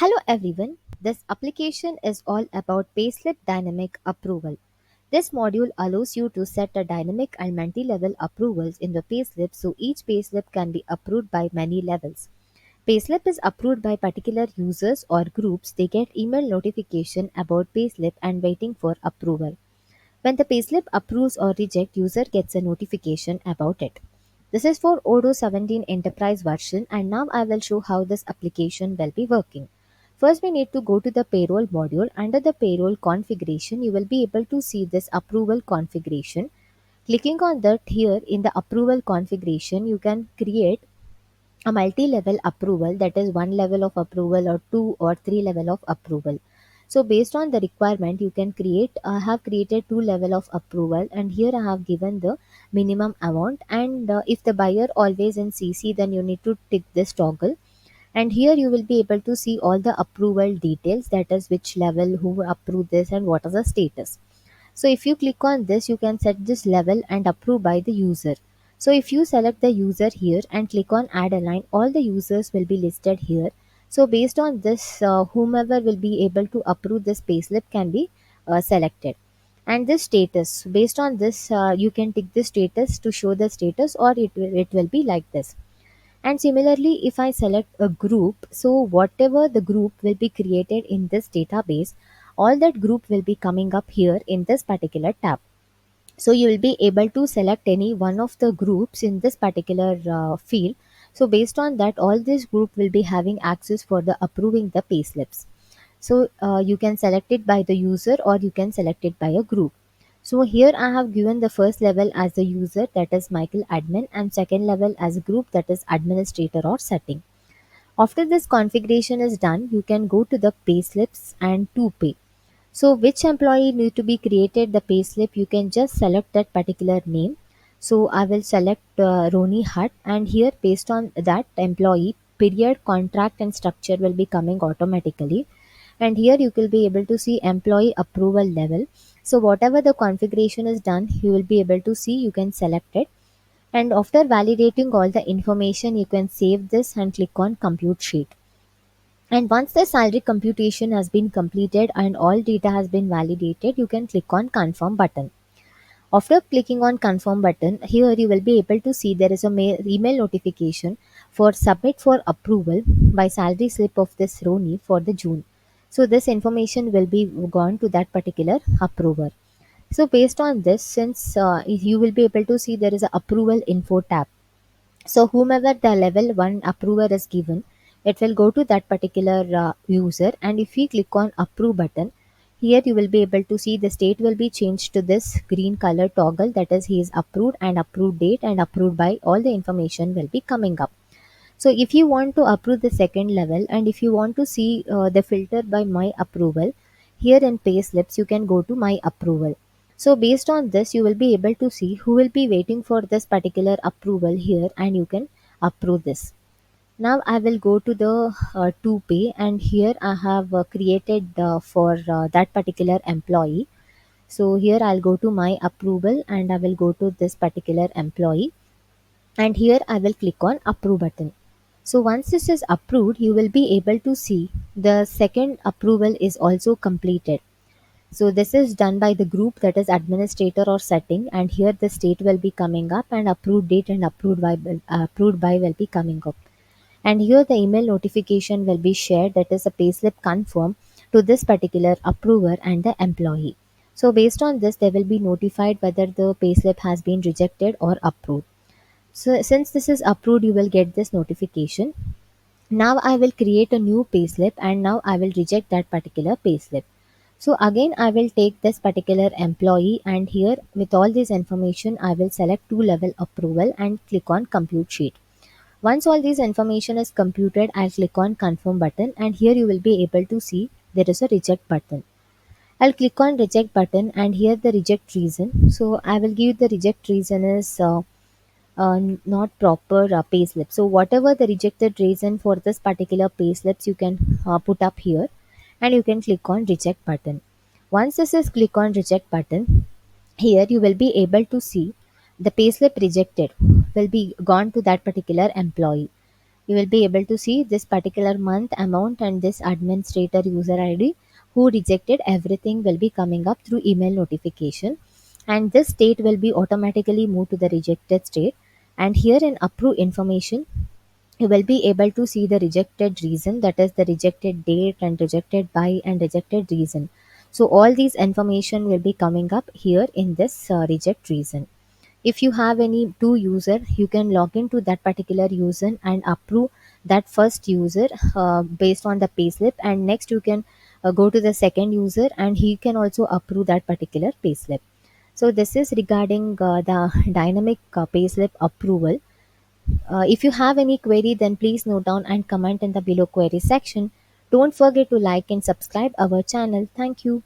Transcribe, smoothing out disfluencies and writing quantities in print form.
Hello everyone. This application is all about payslip dynamic approval. This module allows you to set a dynamic and multi-level approvals in the payslip so each payslip can be approved by many levels. Payslip is approved by particular users or groups. They get email notification about payslip and waiting for approval. When the payslip approves or rejects, user gets a notification about it. This is for Odoo 17 Enterprise version, and now I will show how this application will be working. First, we need to go to the payroll module. Under the payroll configuration, you will be able to see this approval configuration. Clicking on that here in the approval configuration, you can create a multi-level approval, that is one level of approval or two or three level of approval. So based on the requirement, you can create. I have created two level of approval, and here I have given the minimum amount. And if the buyer always in CC, then you need to tick this toggle. And here you will be able to see all the approval details, that is which level, who approved this, and what is the status. So if you click on this, you can set this level and approve by the user. So if you select the user here and click on add a line, all the users will be listed here. So based on this, whomever will be able to approve this payslip can be selected. And this status, based on this, you can tick the status to show the status, or it will be like this. And similarly, if I select a group, so whatever the group will be created in this database, all that group will be coming up here in this particular tab. So you will be able to select any one of the groups in this particular field. So based on that, all this group will be having access for the approving the payslips. So you can select it by the user, or you can select it by a group. So here I have given the first level as the user, that is Michael admin, and second level as a group, that is administrator or setting. After this configuration is done, you can go to the payslips and to pay. So which employee need to be created the payslip, you can just select that particular name. So I will select Roni Hutt, and here based on that employee, period, contract and structure will be coming automatically. And here you will be able to see employee approval level. So whatever the configuration is done, you will be able to see, you can select it. And after validating all the information, you can save this and click on compute sheet. And once the salary computation has been completed and all data has been validated, you can click on confirm button. After clicking on confirm button, here you will be able to see there is a email notification for submit for approval by salary slip of this Roni for the June. So this information will be gone to that particular approver. So based on this, since you will be able to see there is a approval info tab. So whomever the level 1 approver is given, it will go to that particular user, and if we click on approve button, here you will be able to see the state will be changed to this green color toggle, that is he is approved and approved date and approved by, all the information will be coming up. So if you want to approve the second level, and if you want to see the filter by my approval, here in payslips you can go to my approval. So based on this, you will be able to see who will be waiting for this particular approval here, and you can approve this. Now I will go to the to pay, and here I have created for that particular employee. So here I'll go to my approval, and I will go to this particular employee, and here I will click on approve button. So once this is approved, you will be able to see the second approval is also completed. So this is done by the group, that is administrator or setting, and here the state will be coming up, and approved date and approved by will be coming up. And here the email notification will be shared, that is a payslip confirm to this particular approver and the employee. So based on this, they will be notified whether the payslip has been rejected or approved. So since this is approved, you will get this notification. Now I will create a new payslip, and now I will reject that particular payslip. So again I will take this particular employee, and here with all this information I will select two level approval and click on compute sheet. Once all this information is computed, I'll click on confirm button, and here you will be able to see there is a reject button. I'll click on reject button, and here the reject reason. So I will give the reject reason is not proper payslip. So whatever the rejected reason for this particular payslips, you can put up here, and you can click on reject button. Once this is click on reject button, here you will be able to see the payslip rejected will be gone to that particular employee. You will be able to see this particular month amount and this administrator user ID who rejected. Everything will be coming up through email notification, and this state will be automatically moved to the rejected state. And here in approve information, you will be able to see the rejected reason, that is the rejected date and rejected by and rejected reason. So all these information will be coming up here in this reject reason. If you have any two user, you can log into that particular user and approve that first user based on the payslip, and next you can go to the second user and he can also approve that particular payslip. So this is regarding the dynamic payslip approval. If you have any query, then please note down and comment in the below query section. Don't forget to like and subscribe our channel. Thank you.